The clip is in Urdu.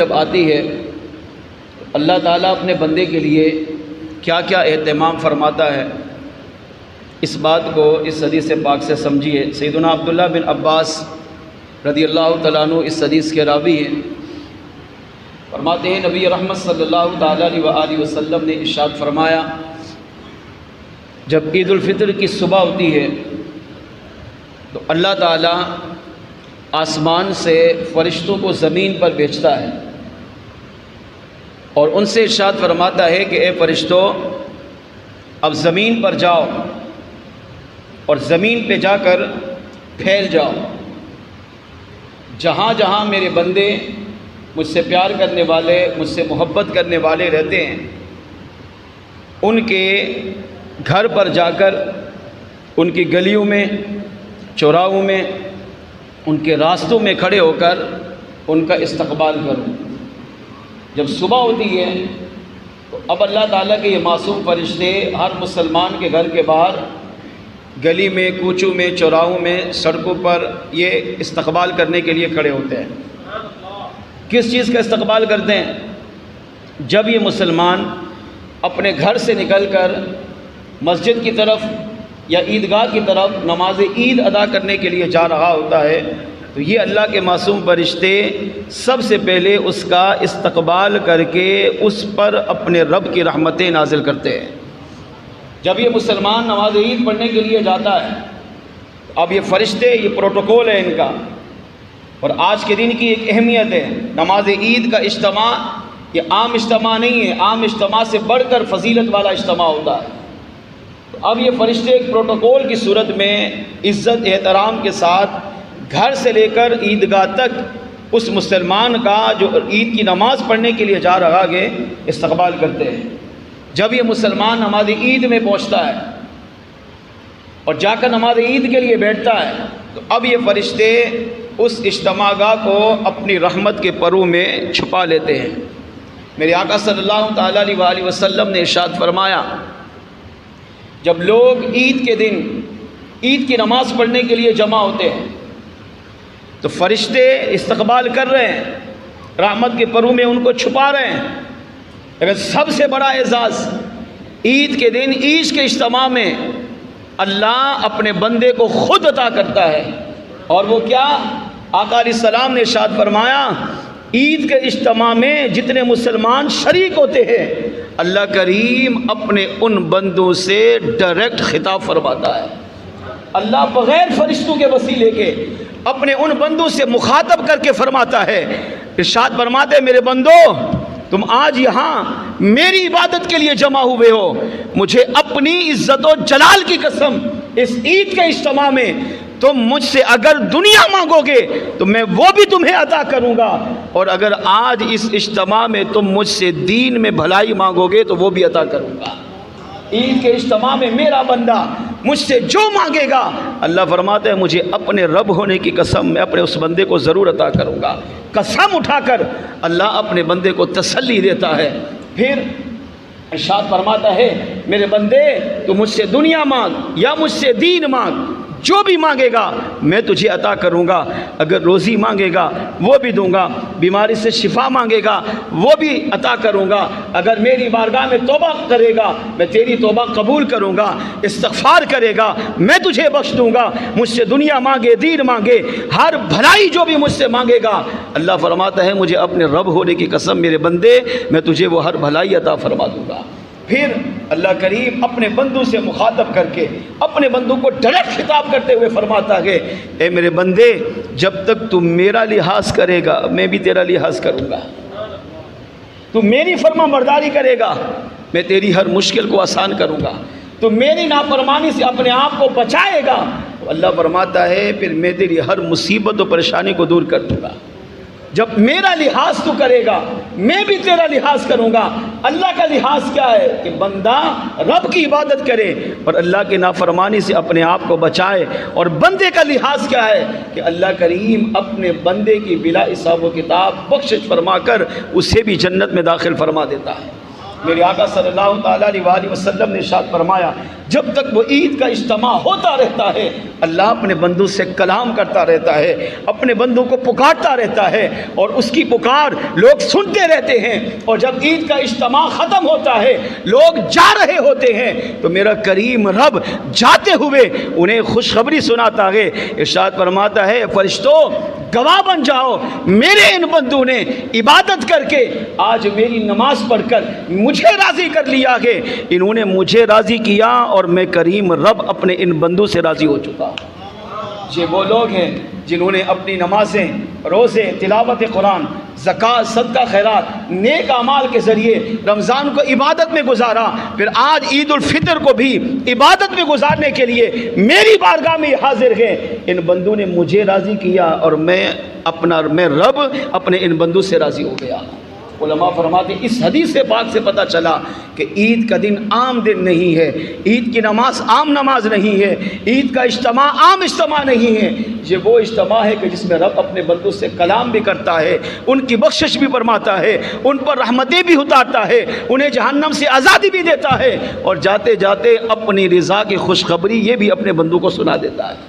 جب آتی ہے اللہ تعالیٰ اپنے بندے کے لیے کیا کیا اہتمام فرماتا ہے، اس بات کو اس حدیث پاک سے سمجھیے۔ سیدنا عبداللہ بن عباس رضی اللہ تعالیٰ عنہ اس حدیث کے راوی ہیں۔ فرماتے ہیں نبی رحمت صلی اللہ تعالیٰ علیہ وآلہ وسلم نے ارشاد فرمایا، جب عید الفطر کی صبح ہوتی ہے تو اللہ تعالیٰ آسمان سے فرشتوں کو زمین پر بھیجتا ہے اور ان سے ارشاد فرماتا ہے کہ اے فرشتوں، اب زمین پر جاؤ اور زمین پہ جا کر پھیل جاؤ۔ جہاں جہاں میرے بندے مجھ سے پیار کرنے والے، مجھ سے محبت کرنے والے رہتے ہیں، ان کے گھر پر جا کر ان کی گلیوں میں، چوراہوں میں، ان کے راستوں میں کھڑے ہو کر ان کا استقبال کروں۔ جب صبح ہوتی ہے تو اب اللہ تعالیٰ کے یہ معصوم فرشتے ہر مسلمان کے گھر کے باہر، گلی میں، کوچوں میں، چوراہوں میں، سڑکوں پر یہ استقبال کرنے کے لیے کھڑے ہوتے ہیں۔ کس چیز کا استقبال کرتے ہیں؟ جب یہ مسلمان اپنے گھر سے نکل کر مسجد کی طرف یا عیدگاہ کی طرف نماز عید ادا کرنے کے لیے جا رہا ہوتا ہے تو یہ اللہ کے معصوم فرشتے سب سے پہلے اس کا استقبال کر کے اس پر اپنے رب کی رحمتیں نازل کرتے ہیں۔ جب یہ مسلمان نماز عید پڑھنے کے لیے جاتا ہے، اب یہ فرشتے، یہ پروٹوکول ہے ان کا، اور آج کے دن کی ایک اہمیت ہے۔ نماز عید کا اجتماع یہ عام اجتماع نہیں ہے، عام اجتماع سے بڑھ کر فضیلت والا اجتماع ہوتا ہے۔ تو اب یہ فرشتے ایک پروٹوکول کی صورت میں عزت احترام کے ساتھ گھر سے لے کر عیدگاہ تک اس مسلمان کا جو عید کی نماز پڑھنے کے لیے جا رہا ہے استقبال کرتے ہیں۔ جب یہ مسلمان نماز عید میں پہنچتا ہے اور جا کر نماز عید کے لیے بیٹھتا ہے تو اب یہ فرشتے اس اجتماع گاہ کو اپنی رحمت کے پروں میں چھپا لیتے ہیں۔ میرے آقا صلی اللہ تعالیٰ علیہ وآلہ وسلم نے ارشاد فرمایا، جب لوگ عید کے دن عید کی نماز پڑھنے کے لیے جمع ہوتے ہیں تو فرشتے استقبال کر رہے ہیں، رحمت کے پروں میں ان کو چھپا رہے ہیں۔ لیکن سب سے بڑا اعزاز عید کے دن عید کے اجتماع میں اللہ اپنے بندے کو خود عطا کرتا ہے، اور وہ کیا؟ آقا علیہ السلام نے ارشاد فرمایا، عید کے اجتماع میں جتنے مسلمان شریک ہوتے ہیں اللہ کریم اپنے ان بندوں سے ڈائریکٹ خطاب فرماتا ہے۔ اللہ بغیر فرشتوں کے وسیلے کے اپنے ان بندوں سے مخاطب کر کے فرماتا ہے، ارشاد فرماتے ہیں، میرے بندو، تم آج یہاں میری عبادت کے لیے جمع ہوئے ہو، مجھے اپنی عزت و جلال کی قسم اس عید کے اجتماع میں تم مجھ سے اگر دنیا مانگو گے تو میں وہ بھی تمہیں عطا کروں گا، اور اگر آج اس اجتماع میں تم مجھ سے دین میں بھلائی مانگو گے تو وہ بھی عطا کروں گا۔ عید کے اجتماع میں میرا بندہ مجھ سے جو مانگے گا، اللہ فرماتا ہے مجھے اپنے رب ہونے کی قسم میں اپنے اس بندے کو ضرور عطا کروں گا۔ قسم اٹھا کر اللہ اپنے بندے کو تسلی دیتا ہے، پھر ارشاد فرماتا ہے، میرے بندے تو مجھ سے دنیا مانگ یا مجھ سے دین مانگ، جو بھی مانگے گا میں تجھے عطا کروں گا۔ اگر روزی مانگے گا وہ بھی دوں گا، بیماری سے شفا مانگے گا وہ بھی عطا کروں گا، اگر میری بارگاہ میں توبہ کرے گا میں تیری توبہ قبول کروں گا، استغفار کرے گا میں تجھے بخش دوں گا۔ مجھ سے دنیا مانگے، دین مانگے، ہر بھلائی جو بھی مجھ سے مانگے گا، اللہ فرماتا ہے مجھے اپنے رب ہونے کی قسم میرے بندے میں تجھے وہ ہر بھلائی عطا فرما دوں گا۔ پھر اللہ کریم اپنے بندوں سے مخاطب کر کے اپنے بندوں کو ڈائریکٹ خطاب کرتے ہوئے فرماتا ہے، اے میرے بندے، جب تک تم میرا لحاظ کرے گا میں بھی تیرا لحاظ کروں گا، تم میری فرما برداری کرے گا میں تیری ہر مشکل کو آسان کروں گا، تم میری نافرمانی سے اپنے آپ کو بچائے گا تو اللہ فرماتا ہے پھر میں تیری ہر مصیبت و پریشانی کو دور کر دوں گا۔ جب میرا لحاظ تو کرے گا میں بھی تیرا لحاظ کروں گا۔ اللہ کا لحاظ کیا ہے؟ کہ بندہ رب کی عبادت کرے اور اللہ کے نافرمانی سے اپنے آپ کو بچائے، اور بندے کا لحاظ کیا ہے؟ کہ اللہ کریم اپنے بندے کی بلا حساب و کتاب بخشش فرما کر اسے بھی جنت میں داخل فرما دیتا ہے۔ میرے آقا صلی اللہ تعالیٰ علیہ وآلہ وسلم نے ارشاد فرمایا، جب تک وہ عید کا اجتماع ہوتا رہتا ہے اللہ اپنے بندوں سے کلام کرتا رہتا ہے، اپنے بندوں کو پکارتا رہتا ہے، اور اس کی پکار لوگ سنتے رہتے ہیں۔ اور جب عید کا اجتماع ختم ہوتا ہے، لوگ جا رہے ہوتے ہیں، تو میرا کریم رب جاتے ہوئے انہیں خوشخبری سناتا ہے، ارشاد فرماتا ہے فرشتوں گواہ بن جاؤ، میرے ان بندوں نے عبادت کر کے آج میری نماز پڑھ کر مجھے راضی کر لیا ہے، انہوں نے مجھے راضی کیا اور میں کریم رب اپنے ان بندوں سے راضی ہو چکا۔ یہ وہ لوگ ہیں جنہوں نے اپنی نمازیں، روزے، تلاوت قرآن، زکوٰۃ، صدقہ خیرات، نیک اعمال کے ذریعے رمضان کو عبادت میں گزارا، پھر آج عید الفطر کو بھی عبادت میں گزارنے کے لیے میری بارگاہ میں حاضر ہیں۔ ان بندوں نے مجھے راضی کیا اور میں رب اپنے ان بندوں سے راضی ہو گیا۔ علماء فرماتے ہیں اس حدیث سے پاک سے پتہ چلا کہ عید کا دن عام دن نہیں ہے، عید کی نماز عام نماز نہیں ہے، عید کا اجتماع عام اجتماع نہیں ہے، یہ وہ اجتماع ہے کہ جس میں رب اپنے بندوں سے کلام بھی کرتا ہے، ان کی بخشش بھی فرماتا ہے، ان پر رحمتیں بھی اتارتا ہے، انہیں جہنم سے آزادی بھی دیتا ہے، اور جاتے جاتے اپنی رضا کی خوشخبری یہ بھی اپنے بندوں کو سنا دیتا ہے۔